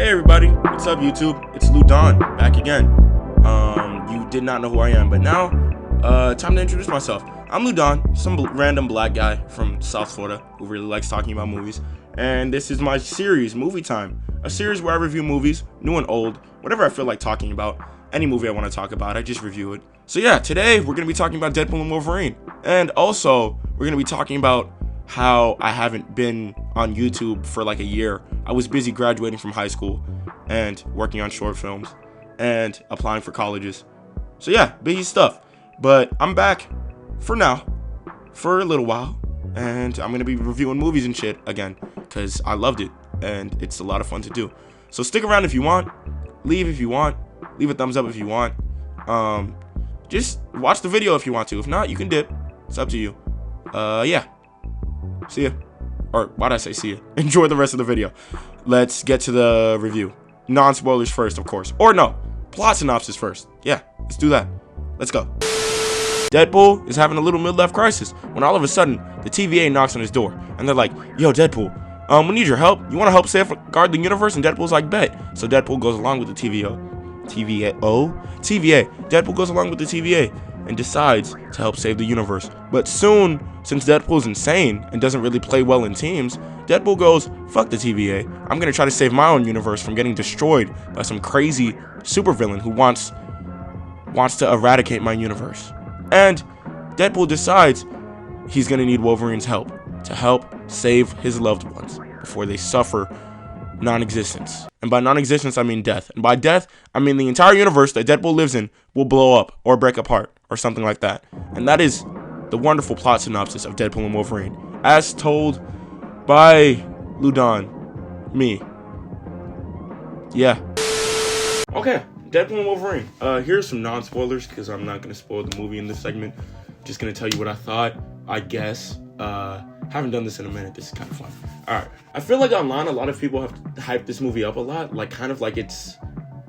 Hey everybody, what's up YouTube? It's Lou Don, back again. You did not know who I am, but now, time to introduce myself. I'm Lou Don, some random black guy from South Florida who really likes talking about movies. And this is my series, Movie Time. A series where I review movies, new and old, whatever I feel like talking about. Any movie I want to talk about, I just review it. So yeah, today we're going to be talking about Deadpool and Wolverine. And also, we're going to be talking about how I haven't been on YouTube for like a year. I was busy graduating from high school and working on short films and applying for colleges. So yeah, busy stuff. But I'm back for now, for a little while, and I'm gonna be reviewing movies and shit again because I loved it and it's a lot of fun to do. So stick around if you want, leave if you want, leave a thumbs up if you want. Just watch the video if you want to. If not, you can dip. It's up to you. Yeah. See ya. Or why'd I say see ya? Enjoy the rest of the video. Let's get to the review. Non-spoilers first, of course. Or no, plot synopsis first. Yeah, let's do that. Let's go. Deadpool is having a little midlife crisis when all of a sudden the TVA knocks on his door and they're like, "Yo, Deadpool, we need your help. You want to help safeguard the universe?" And Deadpool's like, "Bet." So Deadpool goes along with the TVA. Deadpool goes along with the TVA and decides to help save the universe. But soon, since Deadpool's insane and doesn't really play well in teams, Deadpool goes, "Fuck the TVA. I'm gonna try to save my own universe from getting destroyed by some crazy supervillain who wants to eradicate my universe." And Deadpool decides he's gonna need Wolverine's help to help save his loved ones before they suffer non-existence. And by non-existence, I mean death. And by death, I mean the entire universe that Deadpool lives in will blow up or break apart or something like that. And that is the wonderful plot synopsis of Deadpool and Wolverine, as told by Lou Don, me. Yeah. Okay, Deadpool and Wolverine. Here's some non-spoilers because I'm not going to spoil the movie in this segment. Just going to tell you what I thought, I guess. Haven't done this in a minute. This is kind of fun. Alright, I feel like online a lot of people have hyped this movie up a lot, like kind of like it's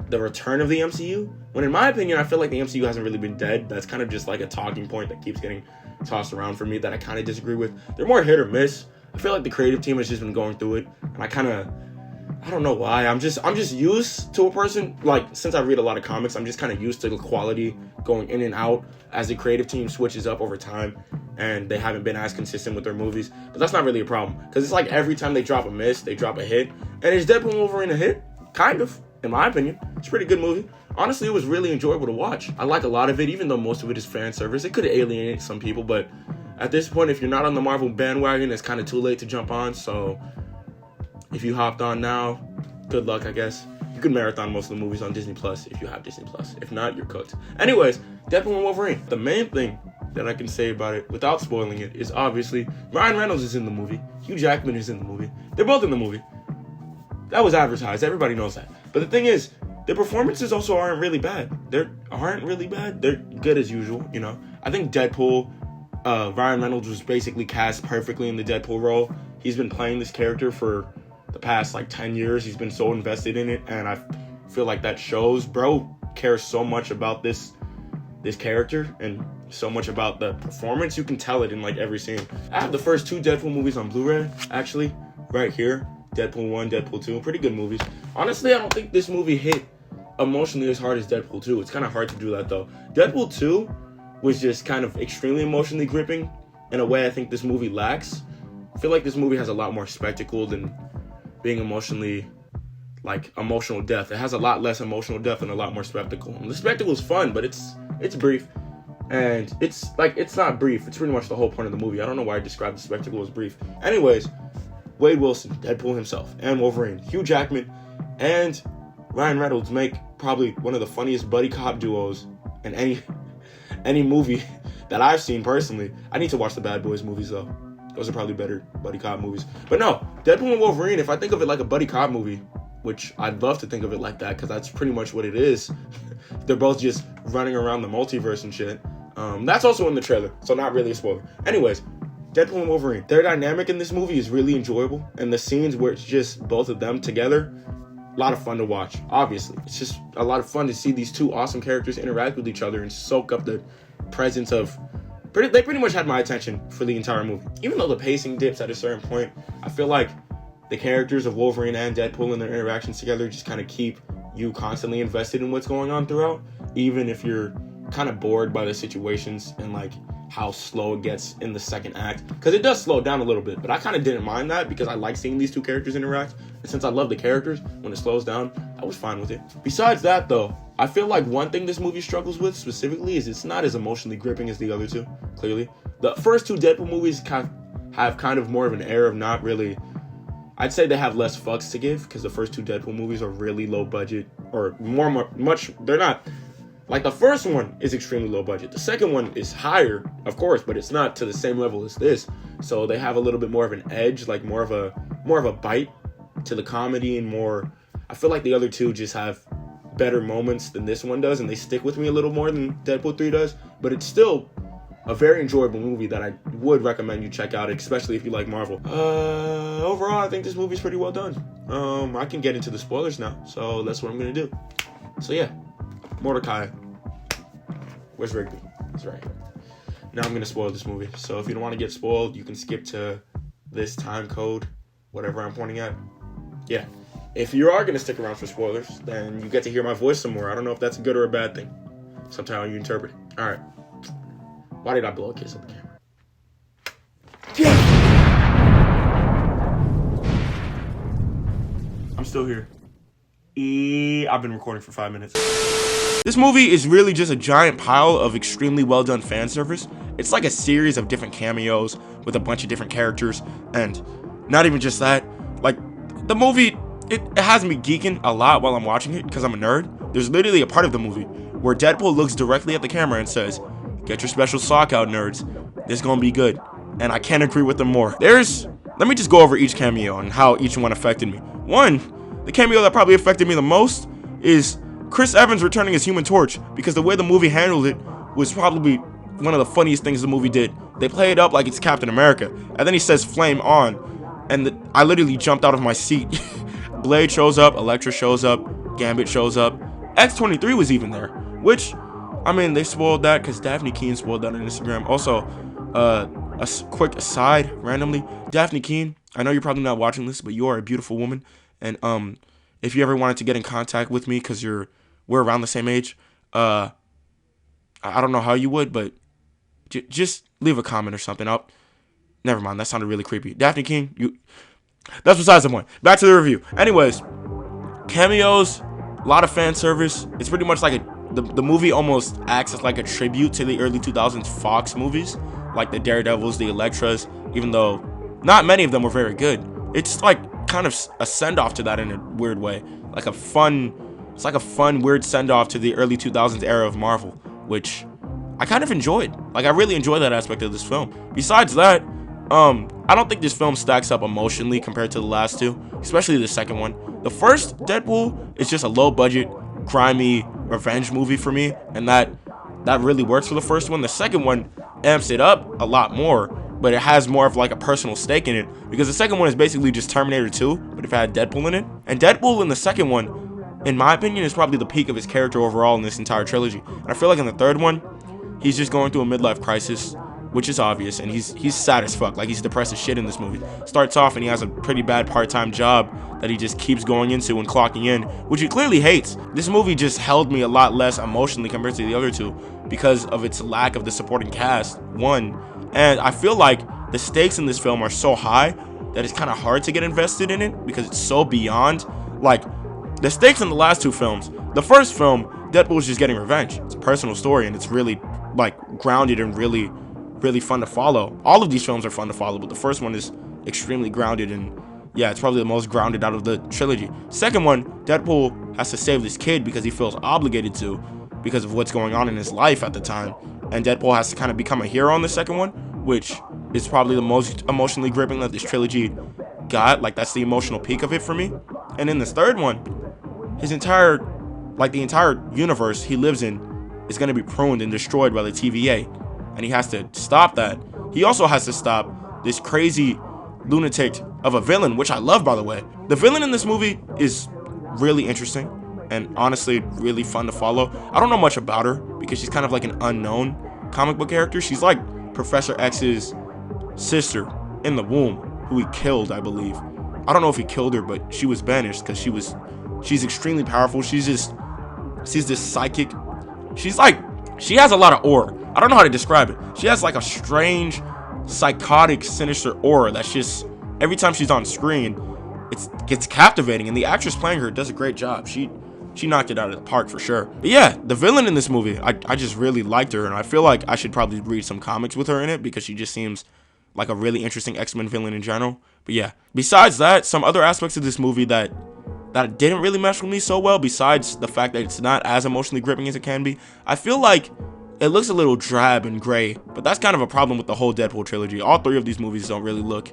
the return of the MCU, when in my opinion I feel like the MCU hasn't really been dead. That's kind of just like a talking point that keeps getting tossed around for me that I kind of disagree with. They're more hit or miss. I feel like the creative team has just been going through it, and I don't know why. I'm just used to a person, like, since I read a lot of comics, I'm just kind of used to the quality going in and out as the creative team switches up over time, and they haven't been as consistent with their movies. But that's not really a problem, because it's like every time they drop a miss, they drop a hit. And is Deadpool and Wolverine a hit? Kind of, in my opinion. It's a pretty good movie. Honestly, it was really enjoyable to watch. I like a lot of it, even though most of it is fan service. It could alienate some people, but at this point, if you're not on the Marvel bandwagon, it's kind of too late to jump on. So if you hopped on now, good luck, I guess. You could marathon most of the movies on Disney Plus if you have Disney Plus. If not, you're cooked. Anyways, Deadpool and Wolverine. The main thing that I can say about it without spoiling it is obviously Ryan Reynolds is in the movie. Hugh Jackman is in the movie. They're both in the movie. That was advertised. Everybody knows that. But the thing is, their performances also aren't really bad. They're good as usual, you know. I think Deadpool, Ryan Reynolds was basically cast perfectly in the Deadpool role. He's been playing this character for the past like 10 years. He's been so invested in it, and I feel like that shows. Bro cares so much about this character and so much about the performance. You can tell it in like every scene. I have the first two Deadpool movies on Blu-ray, actually, right here. Deadpool 1, Deadpool 2, pretty good movies. Honestly, I don't think this movie hit emotionally as hard as Deadpool 2. It's kind of hard to do that though. Deadpool 2 was just kind of extremely emotionally gripping in a way I think this movie lacks. I feel like this movie has a lot more spectacle than being emotional depth. It has a lot less emotional depth and a lot more spectacle. And the spectacle is fun, but it's brief. And it's not brief. It's pretty much the whole point of the movie. I don't know why I described the spectacle as brief. Anyways, Wade Wilson, Deadpool himself, and Wolverine, Hugh Jackman, and Ryan Reynolds make probably one of the funniest buddy cop duos in any movie that I've seen personally. I need to watch the Bad Boys movies though. Those are probably better buddy cop movies. But no, Deadpool and Wolverine, if I think of it like a buddy cop movie, which I'd love to think of it like that because that's pretty much what it is. They're both just running around the multiverse and shit. That's also in the trailer, so not really a spoiler. Anyways, Deadpool and Wolverine, their dynamic in this movie is really enjoyable, and the scenes where it's just both of them together, a lot of fun to watch, obviously. It's just a lot of fun to see these two awesome characters interact with each other and soak up the presence of... They pretty much had my attention for the entire movie. Even though the pacing dips at a certain point, I feel like the characters of Wolverine and Deadpool and their interactions together just kind of keep you constantly invested in what's going on throughout, even if you're kind of bored by the situations and like how slow it gets in the second act, because it does slow down a little bit, but I kind of didn't mind that because I like seeing these two characters interact, and since I love the characters, when it slows down, I was fine with it. Besides that though, I feel like one thing this movie struggles with specifically is it's not as emotionally gripping as the other two. Clearly, the first two Deadpool movies have kind of more of an air of not really, I'd say they have less fucks to give, because the first two Deadpool movies are really low budget, or they're not. Like, the first one is extremely low budget. The second one is higher, of course, but it's not to the same level as this. So they have a little bit more of an edge, like more of a bite to the comedy, and more. I feel like the other two just have better moments than this one does, and they stick with me a little more than Deadpool 3 does. But it's still a very enjoyable movie that I would recommend you check out, especially if you like Marvel. Overall, I think this movie's pretty well done. I can get into the spoilers now, so that's what I'm gonna do. So yeah, Mordecai. Where's Rigby? He's right here. Now I'm going to spoil this movie. So if you don't want to get spoiled, you can skip to this time code, whatever I'm pointing at. Yeah. If you are going to stick around for spoilers, then you get to hear my voice some more. I don't know if that's a good or a bad thing. Sometimes you interpret it. All right. Why did I blow a kiss on the camera? Yeah! I'm still here. I've been recording for 5 minutes. This movie is really just a giant pile of extremely well done fan service. It's like a series of different cameos with a bunch of different characters, and not even just that. Like, the movie, it has me geeking a lot while I'm watching it because I'm a nerd. There's literally a part of the movie where Deadpool looks directly at the camera and says, "Get your special sock out, nerds. This is gonna be good." And I can't agree with them more. Let me just go over each cameo and how each one affected me. One, the cameo that probably affected me the most is Chris Evans returning as Human Torch, because the way the movie handled it was probably one of the funniest things the movie did. They play it up like it's Captain America, and then he says "flame on," and I literally jumped out of my seat. Blade shows up, Elektra shows up, Gambit shows up, X-23 was even there, which, I mean, they spoiled that because Daphne Keane spoiled that on Instagram. Also, quick aside, randomly, Daphne Keane, I know you're probably not watching this, but you are a beautiful woman, and if you ever wanted to get in contact with me because we're around the same age, I don't know how you would, but just leave a comment or something. Never mind, that sounded really creepy. Daphne King, that's besides the point. Back to the review. Anyways, cameos, a lot of fan service. It's pretty much like the movie almost acts as like a tribute to the early 2000s Fox movies, like the Daredevils, the Elektras, even though not many of them were very good. It's like kind of a send-off to that in a weird way. It's like a fun, weird send-off to the early 2000s era of Marvel, which I kind of enjoyed. Like, I really enjoyed that aspect of this film. Besides that, I don't think this film stacks up emotionally compared to the last two, especially the second one. The first Deadpool is just a low-budget, grimy revenge movie for me, and that really works for the first one. The second one amps it up a lot more, but it has more of like a personal stake in it, because the second one is basically just Terminator 2, but if it had Deadpool in it. And Deadpool in the second one, in my opinion, is probably the peak of his character overall in this entire trilogy. And I feel like in the third one, he's just going through a midlife crisis, which is obvious, and he's sad as fuck. Like, he's depressed as shit in this movie. Starts off and he has a pretty bad part-time job that he just keeps going into and clocking in, which he clearly hates. This movie just held me a lot less emotionally compared to the other two because of its lack of the supporting cast, one. And I feel like the stakes in this film are so high that it's kind of hard to get invested in it because it's so beyond. Like, the stakes in the last two films, the first film, Deadpool is just getting revenge. It's a personal story, and it's really, like, grounded and really fun to follow. All of these films are fun to follow, but the first one is extremely grounded, and yeah, it's probably the most grounded out of the trilogy. Second one, Deadpool has to save this kid because he feels obligated to, because of what's going on in his life at the time, and Deadpool has to kind of become a hero in the second one, which is probably the most emotionally gripping that this trilogy got. Like, that's the emotional peak of it for me. And in this third one, the entire universe he lives in is going to be pruned and destroyed by the TVA, and he has to stop that. He also has to stop this crazy lunatic of a villain, which I love, by the way. The villain in this movie is really interesting and honestly really fun to follow. I don't know much about her because she's kind of like an unknown comic book character. She's like Professor X's sister in the womb, who he killed, I believe. I don't know if he killed her, but she was banished because she's extremely powerful. She's this psychic. She has a lot of aura. I don't know how to describe it. She has like a strange, psychotic, sinister aura that's just, every time she's on screen, it's captivating, and the actress playing her does a great job. She knocked it out of the park for sure. But yeah, the villain in this movie, I just really liked her, and I feel like I should probably read some comics with her in it because she just seems like a really interesting X-Men villain in general. But yeah, besides that, some other aspects of this movie that didn't really mesh with me so well, besides the fact that it's not as emotionally gripping as it can be, I feel like it looks a little drab and gray, but that's kind of a problem with the whole Deadpool trilogy. All three of these movies don't really look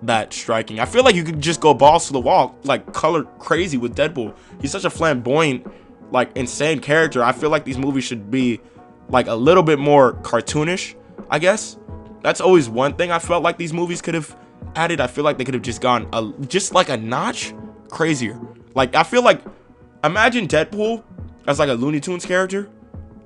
that striking. I feel like you could just go balls to the wall, like color crazy with Deadpool. He's such a flamboyant, like insane character. I feel like these movies should be like a little bit more cartoonish, I guess. That's always one thing I felt like these movies could have added. I feel like they could have just gone just like a notch crazier. Like, I feel like, imagine Deadpool as like a Looney Tunes character.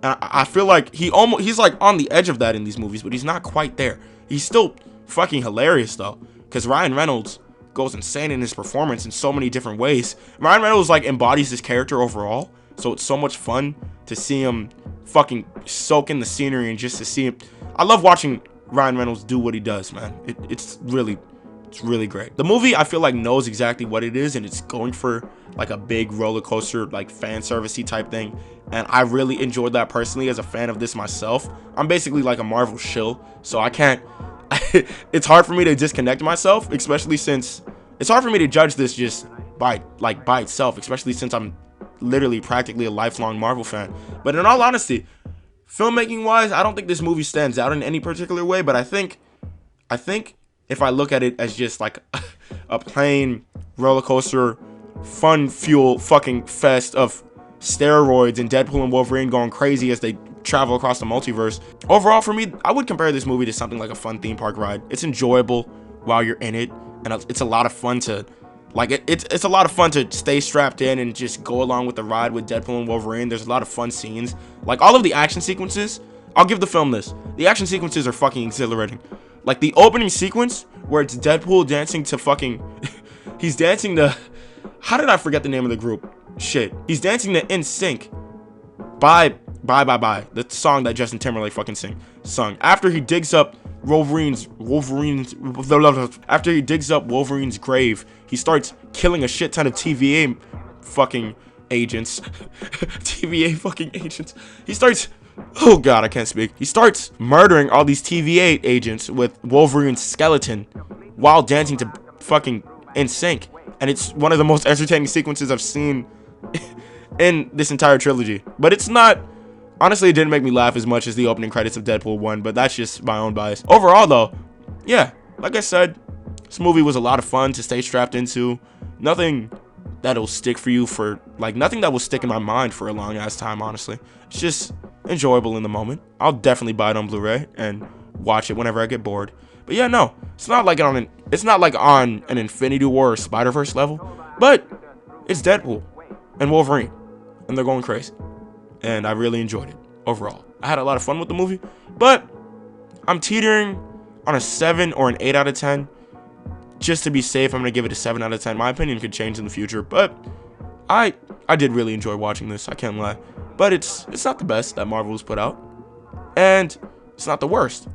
And I feel like he's like on the edge of that in these movies, but he's not quite there. He's still fucking hilarious though, because Ryan Reynolds goes insane in his performance in so many different ways. Ryan Reynolds like embodies this character overall, so it's so much fun to see him fucking soak in the scenery and just to see him. I love watching Ryan Reynolds do what he does, man. It's really great. The movie, I feel like, knows exactly what it is, and it's going for like a big roller coaster, like fan servicey type thing, and I really enjoyed that personally as a fan of this myself. I'm basically like a Marvel shill, so I can't it's hard for me to disconnect myself, especially since it's hard for me to judge this just by itself, especially since I'm literally practically a lifelong Marvel fan. But in all honesty, filmmaking wise, I don't think this movie stands out in any particular way, but I think if I look at it as just like a plain roller coaster, fun fuel fucking fest of steroids and Deadpool and Wolverine going crazy as they travel across the multiverse, overall for me, I would compare this movie to something like a fun theme park ride. It's enjoyable while you're in it, and it's a lot of fun to it's a lot of fun to stay strapped in and just go along with the ride with Deadpool and Wolverine. There's a lot of fun scenes, like all of the action sequences. I'll give the film this: the action sequences are fucking exhilarating. Like the opening sequence where it's Deadpool dancing to fucking he's dancing to, how did I forget the name of the group? Shit. He's dancing to In Sync. Bye, the song that Justin Timberlake fucking sung. After he digs up Wolverine's grave, he starts killing a shit ton of TVA fucking agents. TVA fucking agents. He starts, oh god, I can't speak. He starts murdering all these TVA agents with Wolverine's skeleton while dancing to fucking In Sync. And it's one of the most entertaining sequences I've seen in this entire trilogy. But it's not, honestly, it didn't make me laugh as much as the opening credits of Deadpool 1, but that's just my own bias. Overall though, yeah, like I said, this movie was a lot of fun to stay strapped into. Nothing that'll stick for you for, like, nothing that will stick in my mind for a long ass time, honestly. It's just enjoyable in the moment. I'll definitely buy it on Blu-ray and watch it whenever I get bored. But yeah, no, it's not like on an Infinity War or Spider-Verse level, but it's Deadpool and Wolverine, and they're going crazy, and I really enjoyed it overall. I had a lot of fun with the movie, but I'm teetering on a 7 or an 8 out of 10. Just to be safe, I'm gonna give it a 7 out of 10. My opinion could change in the future, but I did really enjoy watching this, I can't lie. But it's not the best that Marvel's put out, and it's not the worst.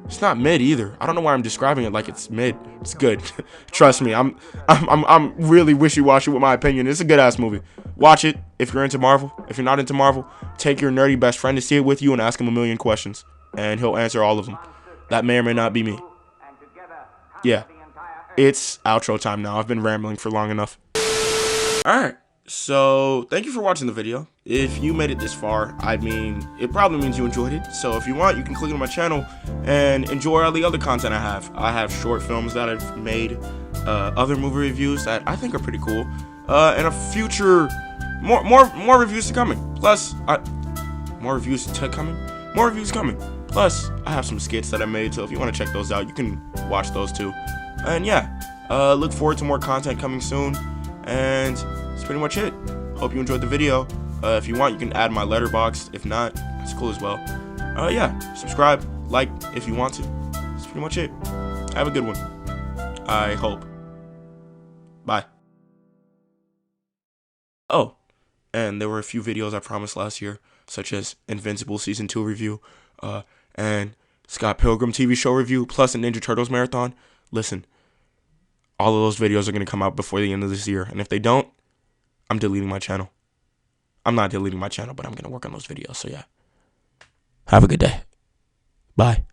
It's not mid either. I don't know why I'm describing it like it's mid. It's good. Trust me, I'm really wishy-washy with my opinion. It's a good ass movie. Watch it if you're into Marvel. If you're not into Marvel, take your nerdy best friend to see it with you and ask him a million questions, and he'll answer all of them. That may or may not be me. Yeah, it's outro time now. I've been rambling for long enough. Alright, so thank you for watching the video. If you made it this far, I mean, it probably means you enjoyed it. So if you want, you can click on my channel and enjoy all the other content I have. I have short films that I've made, other movie reviews that I think are pretty cool, and a future, more reviews to coming. Plus, more reviews coming. Plus, I have some skits that I made, so if you want to check those out, you can watch those too. And yeah, look forward to more content coming soon. And that's pretty much it. Hope you enjoyed the video. If you want, you can add my letterbox. If not, it's cool as well. Yeah, subscribe, like if you want to. That's pretty much it. Have a good one. I hope. Bye. Oh, and there were a few videos I promised last year, such as Invincible Season 2 review, and Scott Pilgrim TV show review, plus a Ninja Turtles marathon. Listen, all of those videos are going to come out before the end of this year, and if they don't, I'm deleting my channel. I'm not deleting my channel, but I'm going to work on those videos, so yeah. Have a good day. Bye.